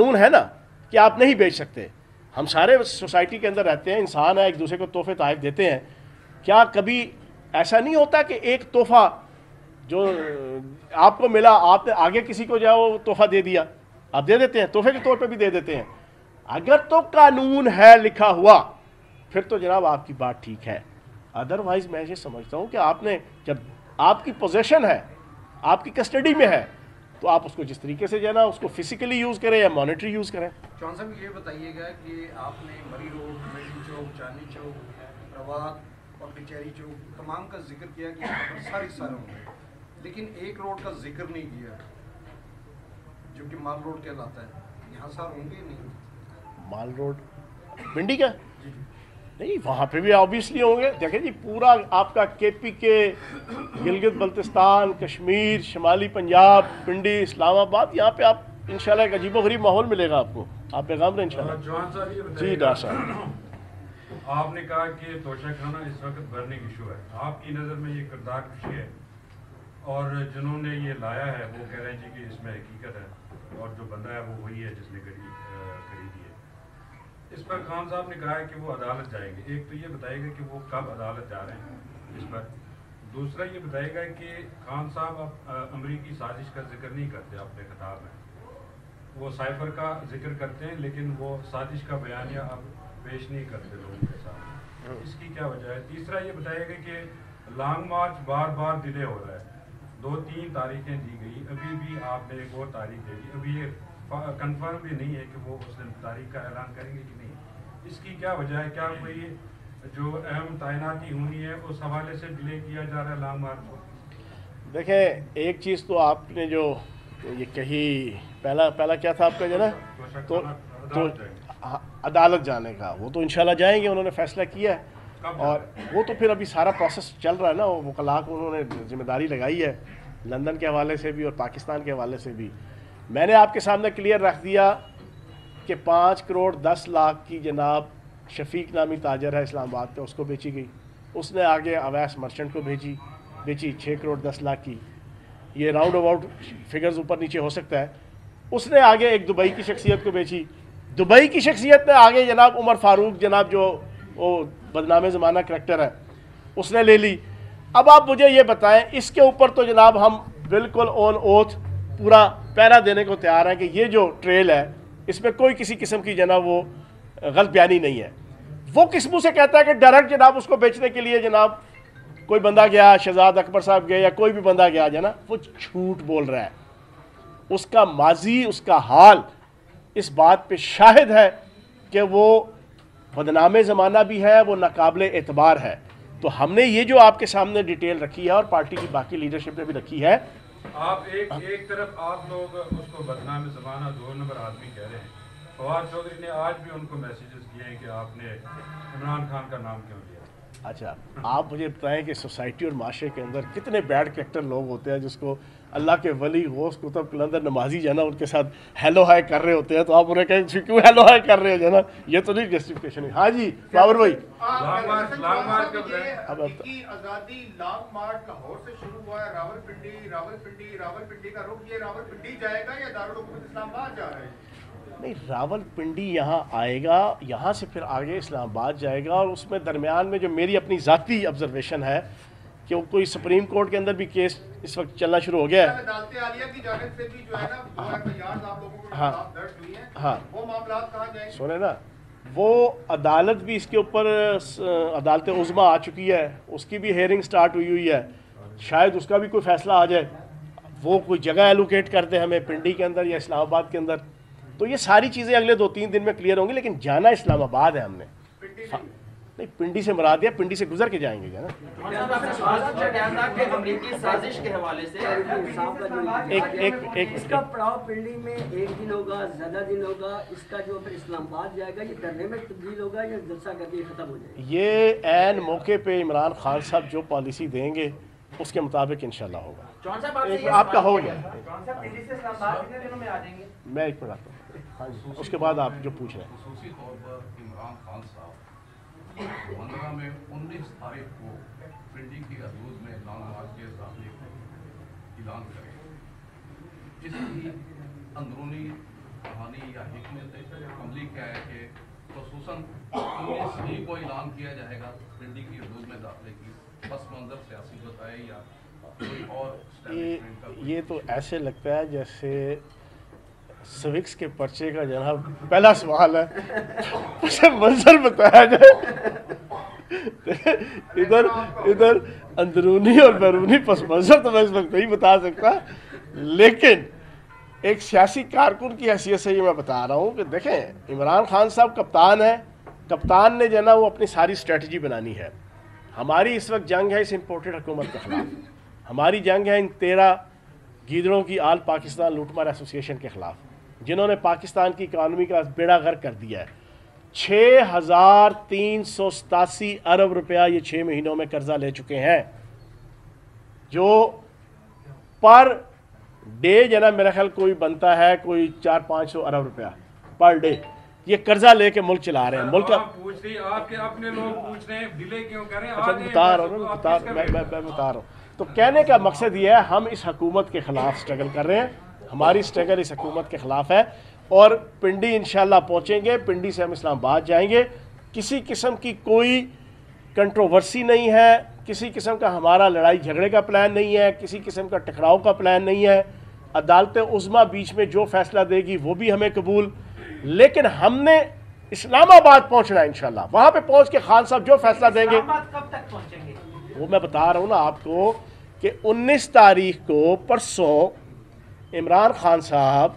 कानून है ना कि आप नहीं बेच सकते। हम सारे सोसाइटी के अंदर रहते हैं, इंसान है, एक दूसरे को तोहफे तोहफ देते हैं। क्या कभी ऐसा नहीं होता कि एक तोहफा जो आपको मिला, आपने आगे किसी को जाओ तोहफा दे दिया? आप दे देते हैं, तोहफे के तौर पे भी दे देते हैं। अगर तो कानून है लिखा हुआ फिर तो जनाब आपकी बात ठीक है। अदरवाइज मैं ये समझता हूँ कि आपने, जब आपकी पोजेशन है, आपकी कस्टडी में है, तो आप उसको जिस तरीके से जो है ना उसको फिजिकली यूज़ करें या मॉनेटरी यूज़ करें। चौहान साहब ये बताइएगा कि आपने मरी रोड, कमेटी चौक, चांदनी चौक, प्रभात और कचहरी चौक तमाम का जिक्र किया कि यहाँ पर सारी साल होंगे, लेकिन एक रोड का जिक्र नहीं किया जो कि माल रोड कहलाता है। यहाँ सार होंगे नहीं? माल रोड पिंडी का नहीं, वहाँ पे भी ऑब्वियसली होंगे। देखें जी, पूरा आपका केपी के, गिलगित बल्तिस्तान, कश्मीर, शिमाली पंजाब, पिंडी, इस्लामाबाद, यहाँ पे आप इंशाल्लाह एक अजीबोगरीब माहौल मिलेगा आपको। आप पैगाम दें इंशाल्लाह। जी डॉक्टर साहब, आपने कहा कि तोशा खाना इस वक्त बर्निंग इशू है, आपकी नज़र में ये किरदार खुशी है और जिन्होंने ये लाया है वो कह रहे हैं जी कि इसमें हकीकत है और जो बंदा है वो वही है जिसने खरीदी है। इस पर खान साहब ने कहा है कि वो अदालत जाएंगे। एक तो ये बताएगा कि वो कब अदालत जा रहे हैं इस पर। दूसरा ये बताएगा कि खान साहब अब अमरीकी साजिश का जिक्र नहीं करते अपने खिताब में, वो साइफर का जिक्र करते हैं लेकिन वो साजिश का बयानिया अब पेश नहीं करते लोगों के साथ। इसकी क्या वजह है? तीसरा ये बताएगा कि लॉन्ग मार्च बार बार डिले हो रहा है, 2-3 तारीखें दी गई, अभी भी आपने एक और तारीख दे दी, अभी ये कंफर्म भी नहीं है कि वो उस दिन तारीख का ऐलान करेंगे कि नहीं। इसकी क्या वजह है? क्या कोई जो अहम तैनाती होनी है उस हवाले से डिले किया जा रहा है लॉन्ग मार्च को? देखें, एक चीज़ तो आपने जो ये कही, पहला क्या था आपका जो ना, तो अदालत जाने का, वो तो इंशाल्लाह जाएंगे, उन्होंने फैसला किया है। और वो तो फिर अभी सारा प्रोसेस चल रहा है ना, वो वकला को उन्होंने जिम्मेदारी लगाई है लंदन के हवाले से भी और पाकिस्तान के हवाले से भी। मैंने आपके सामने क्लियर रख दिया कि 5 करोड़ 10 लाख की जनाब शफीक नामी ताजर है इस्लामाबाद पे, उसको बेची गई। उसने आगे अवैस मर्चेंट को बेची 6 करोड़ 10 लाख की। ये राउंड अबाउट फिगर्स ऊपर नीचे हो सकता है। उसने आगे एक दुबई की शख्सियत को बेची। दुबई की शख्सियत ने आगे जनाब उमर फारूक, जनाब जो वो बदनामे ज़माना करैक्टर है, उसने ले ली। अब आप मुझे ये बताएं, इसके ऊपर तो जनाब हम बिल्कुल ऑन ओथ पूरा पैरा देने को तैयार है कि ये जो ट्रेल है इसमें कोई किसी किस्म की जनाब वो गलत बयानी नहीं है। वो किस मुँह से कहता है कि डायरेक्ट जनाब उसको बेचने के लिए जनाब कोई बंदा गया, शहजाद अकबर साहब गए या कोई भी बंदा गया जना, वो झूठ बोल रहा है। उसका माजी, उसका हाल इस बात पे शाहिद है कि वो बदनामे ज़माना भी है, वो नाकाबिले एतबार है। तो हमने ये जो आपके सामने डिटेल रखी है और पार्टी की बाकी लीडरशिप ने भी रखी है। आप एक तरफ आप लोग उसको बदनामे ज़माना 2 नंबर आदमी कह रहे हैं, फवाद चौधरी ने आज भी उनको मैसेजेस किए हैं कि आपने इमरान खान का नाम क्यों लिया? अच्छा, आप मुझे बताएं कि सोसाइटी और माशरे के अंदर कितने बैड कैरेक्टर लोग होते हैं जिसको अल्लाह के वली, गौस, कुतुब, कलंदर, नमाजी जो है ना उनके साथ हेलो हाय कर रहे होते हैं, तो आप उन्हें कहें क्यों हेलो हाय कर रहे हो जो ना, ये तो नहीं जस्टिफिकेशन है। हाँ जी बाबर भाई, आज़ादी लॉन्ग मार्च लाहौर से शुरू हुआ है, रावलपिंडी का रुख, ये रावलपिंडी जाएगा या दारुल हुकूमत इस्लामाबाद जा रहा है? नहीं, रावलपिंडी यहाँ आएगा, यहाँ से फिर आगे इस्लामाबाद जाएगा। और उसमें दरमियान में जो मेरी अपनी ज़ाती ऑब्जर्वेशन है कि वो कोई सुप्रीम कोर्ट के अंदर भी केस इस वक्त चलना शुरू हो गया है। हाँ, सुने ना, वो अदालत भी इसके ऊपर, अदालत उज़्मा आ चुकी है, उसकी भी हेयरिंग स्टार्ट हुई है। शायद उसका भी कोई फैसला आ जाए, वो कोई जगह एलोकेट कर दे हमें पिंडी के अंदर या इस्लामाबाद के अंदर। तो ये सारी चीज़ें अगले 2-3 दिन में क्लियर होंगी। लेकिन जाना इस्लामाबाद है हमने, नहीं पिंडी से मुराद है, पिंडी से गुजर के जाएंगे ना। इसका पड़ाव पिंडी में 1 दिन होगा, ज़्यादा दिन होगा, इसका जो फिर इस्लामाबाद जाएगा ये धरने में तब्दील होगा या जलसा करके खत्म हो जाएगा? ये ऐन मौके पे इमरान खान साहब जो पॉलिसी देंगे उसके मुताबिक इंशाल्लाह होगा। आपका हो गया, मैं एक मिनट आता हूँ। हाँ जी, उसके बाद आप जो पूछ रहे हैं। खुसूसी तौर पर इमरान खान साहब 15 में 19 तारीख को पिंडी की हदूद में लॉन्ग मार्च के ऐलान करें। इसकी अंदरूनी कहानी या हिकमत अमली क्या है कि खसूसन 19 को ऐलान किया जाएगा पिंडी की हदूद में दाखिले की, बस मंजर सियासी बताए या कोई और ये तो ऐसे लगता है जैसे सिविक्स के पर्चे का जनाब पहला सवाल है, उसे मंजर बताया जाए। इधर इधर अंदरूनी और बैरूनी पस मंजर तो मैं इस वक्त नहीं बता सकता, लेकिन एक सियासी कारकुन की हैसियत से ये मैं बता रहा हूँ कि देखें, इमरान खान साहब कप्तान है, कप्तान ने जो ना वो अपनी सारी स्ट्रेटजी बनानी है। हमारी इस वक्त जंग है इस इम्पोर्टेड हुकूमत के खिलाफ, हमारी जंग है इन 13 गीदड़ों की आल पाकिस्तान लूटमार एसोसिएशन के खिलाफ, जिन्होंने पाकिस्तान की इकानमी का बेड़ा गर्क कर दिया है। 6,387 अरब रुपया ये 6 महीनों में कर्जा ले चुके हैं, जो पर डे जना मेरा ख्याल कोई बनता है कोई 400-500 अरब रुपया पर डे। ये कर्जा लेके मुल्क चला रहे हैं। मुल्क पूछ रही आपके अपने लोग पूछ रहे हैं डिले क्यों कर रहे हैं? अच्छा बता रहा हूँ मैं बता रहा हूँ। तो कहने का मकसद ये है, हम इस हुकूमत के ख़िलाफ़ स्ट्रगल कर रहे हैं, हमारी स्ट्रगल इस हुकूमत के ख़िलाफ़ है, और पिंडी इंशाल्लाह पहुँचेंगे, पिंडी से हम इस्लामाबाद जाएंगे। किसी किस्म की कोई कंट्रोवर्सी नहीं है, किसी किस्म का हमारा लड़ाई झगड़े का प्लान नहीं है, किसी किस्म का टकराव का प्लान नहीं है। अदालत उज़्मा बीच में जो फैसला देगी वो भी हमें कबूल, लेकिन हमने इस्लामाबाद पहुंचना है इंशाल्लाह। वहां पे पहुंच के खान साहब जो फैसला देंगे, कब तक पहुंचेंगे वो मैं बता रहा हूं ना आपको कि 19 तारीख को परसों इमरान खान साहब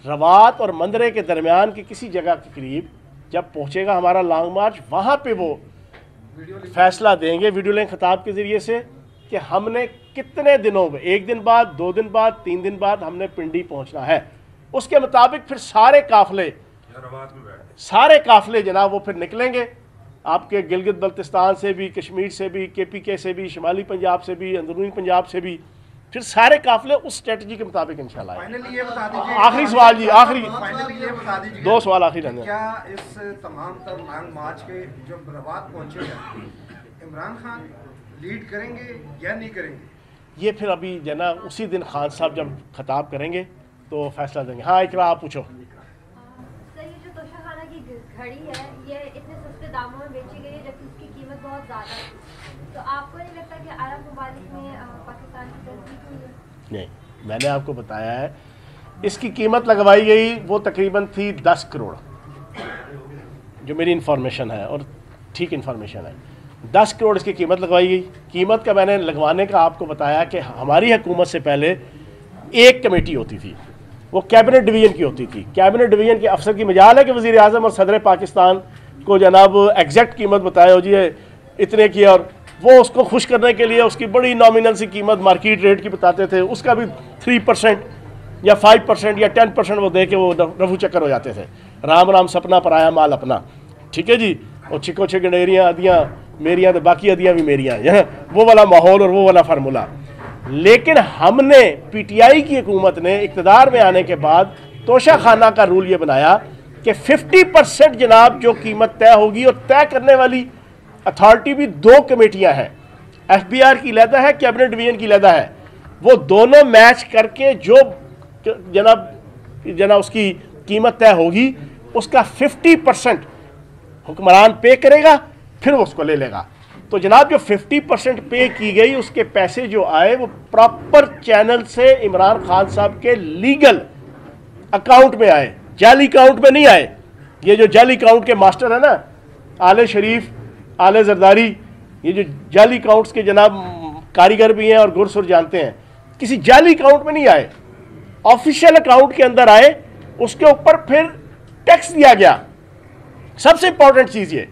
रवात और मंदरे के दरमियान की किसी जगह के करीब जब पहुंचेगा हमारा लॉन्ग मार्च, वहां पे वो फैसला देंगे वीडियो लिंक खिताब के ज़रिए से कि हमने कितने दिनों में, 1 दिन बाद, 2 दिन बाद, 3 दिन बाद हमने पिंडी पहुंचना है। उसके मुताबिक फिर सारे काफले जनाब वो फिर निकलेंगे, आपके गिलगित बल्तिस्तान से भी, कश्मीर से भी, KPK से भी, शिमाली पंजाब से भी, अंदरूनी पंजाब से भी, फिर सारे काफले उस स्ट्रेटजी के मुताबिक इंशाल्लाह। फाइनली ये बता दीजिए, आखिरी सवाल जी, आखिरी फाइनली ये बता दीजिए, 2 सवाल आखिरी रहने। क्या इस तमाम तर लॉन्ग मार्च के जब रवात पहुंचेगा, इमरान खान लीड करेंगे या नहीं करेंगे? ये फिर अभी जना उसी दिन खान साहब जब खिताब करेंगे तो फैसला देंगे। हाँ इकरा आप पूछो। सर, ये जो तोशाखाना की घड़ी है ये इतने सस्ते दामों में बेची गई है जबकि उसकी कीमत बहुत ज़्यादा है, तो आपको नहीं लगता कि अरब ममालिक में पाकिस्तान की तस्दीक हुई है? नहीं, मैंने आपको बताया है इसकी कीमत लगवाई गई वो तकरीबन थी 10 करोड़, जो मेरी इंफॉर्मेशन है और ठीक इंफॉर्मेशन है। 10 करोड़ इसकी कीमत लगवाई गई। कीमत का मैंने लगवाने का आपको बताया कि हमारी हुकूमत से पहले एक कमेटी होती थी, वो कैबिनेट डिवीज़न की होती थी। कैबिनेट डिवीज़न के अफसर की मजाल है कि वज़ीर आज़म और सदर पाकिस्तान को जनाब एग्जैक्ट कीमत बताए हो जी इतने की, और वो उसको खुश करने के लिए उसकी बड़ी नॉमिनल सी कीमत मार्केट रेट की बताते थे, उसका भी 3% या 5% या 10% वो दे के वो रफू चक्कर हो जाते थे। राम राम सपना पराया माल अपना, ठीक है जी। और छिको छे गंडेरियाँ अदियाँ मेरियाँ तो बाकी अदियाँ भी मेरियाँ, वो वाला माहौल और वो वाला फार्मूला। लेकिन हमने PTI की हुकूमत ने इक़्तिदार में आने के बाद तोशाखाना का रूल ये बनाया कि 50% जनाब जो कीमत तय होगी, और तय करने वाली अथॉरिटी भी 2 कमेटियां हैं, FBR की अलहदा है, कैबिनेट डिवीज़न की अलहदा है। वो दोनों मैच करके जो जनाब उसकी कीमत तय होगी उसका 50% हुक्मरान पे करेगा, फिर वो उसको ले लेगा। तो जनाब जो 50% पे की गई उसके पैसे जो आए वो प्रॉपर चैनल से इमरान खान साहब के लीगल अकाउंट में आए, जाली अकाउंट में नहीं आए। ये जो जाली अकाउंट के मास्टर है ना, आले शरीफ, आले जरदारी, ये जो जाली अकाउंट्स के जनाब कारीगर भी हैं और गुरसुर जानते हैं, किसी जाली अकाउंट में नहीं आए, ऑफिशियल अकाउंट के अंदर आए। उसके ऊपर फिर टैक्स दिया गया। सबसे इंपॉर्टेंट चीज़ ये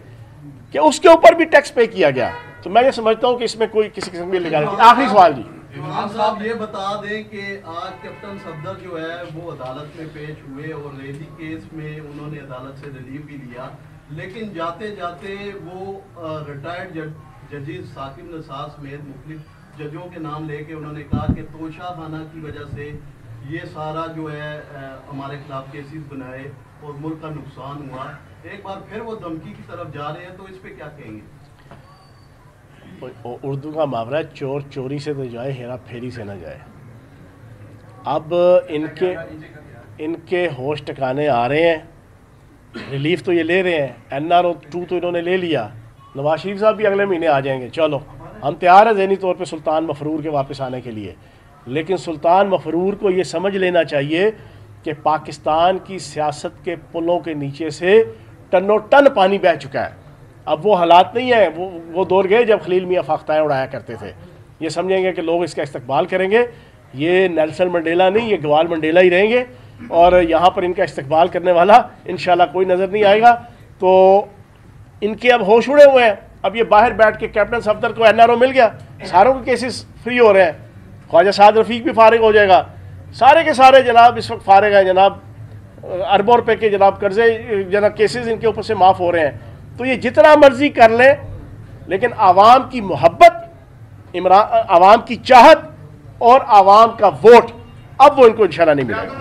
कि उसके ऊपर भी टैक्स पे किया गया। तो मैं ये समझता हूँ कि इसमें कोई किसी किस्म की लीगैलिटी। आखिरी सवाल जी, इमरान साहब ये बता दें कि आज कैप्टन सफदर जो है वो अदालत में पेश हुए और रेदी केस में उन्होंने अदालत से रिलीफ भी लिया, लेकिन जाते जाते वो रिटायर्ड जजेस साकिब नसार समेत मुख्तलिफ जजों के नाम लेके उन्होंने कहा कि तोशाखाना की वजह से ये सारा जो है हमारे खिलाफ केसेस बनाए और मुल्क का नुकसान हुआ। एक बार फिर वो धमकी की तरफ जा रहे हैं, तो इस पे क्या कहेंगे? उर्दू का मुहावरा है, चोर चोरी से तो जाए, हेरा फेरी से ना जाए। अब इनके होश ठिकाने आ रहे हैं, रिलीफ तो ये ले रहे हैं, NRO 2 तो इन्होंने ले लिया, नवाज शरीफ साहब भी अगले महीने आ जाएंगे, चलो हम तैयार हैं ज़हनी तौर पे सुल्तान मफरूर के वापस आने के लिए। लेकिन सुल्तान मफरूर को ये समझ लेना चाहिए कि पाकिस्तान की सियासत के पुलों के नीचे से टनों टन पानी बह चुका है। अब वो हालात नहीं है, वो दौर गए जब खलील मियाँ फाख्ताएँ उड़ाया करते थे। ये समझेंगे कि लोग इसका इस्तकबाल करेंगे, ये नेल्सन मंडेला नहीं, ये गवाल मंडेला ही रहेंगे और यहाँ पर इनका इस्तकबाल करने वाला इंशाल्लाह कोई नज़र नहीं आएगा। तो इनके अब होश उड़े हुए हैं। अब ये बाहर बैठ के कैप्टन सफदर को NRO मिल गया, सारों के केसेस फ्री हो रहे हैं, ख्वाजा साद रफ़ीक भी फारिग हो जाएगा, सारे के सारे जनाब इस वक्त फारिग हैं जनाब, अरबों रुपए के जनाब कर्जे जनाब केसेस इनके ऊपर से माफ़ हो रहे हैं। तो ये जितना मर्जी कर लें, लेकिन आवाम की मोहब्बत, आवाम की चाहत और आवाम का वोट अब वो इनको इंशाल्लाह नहीं मिलेगा।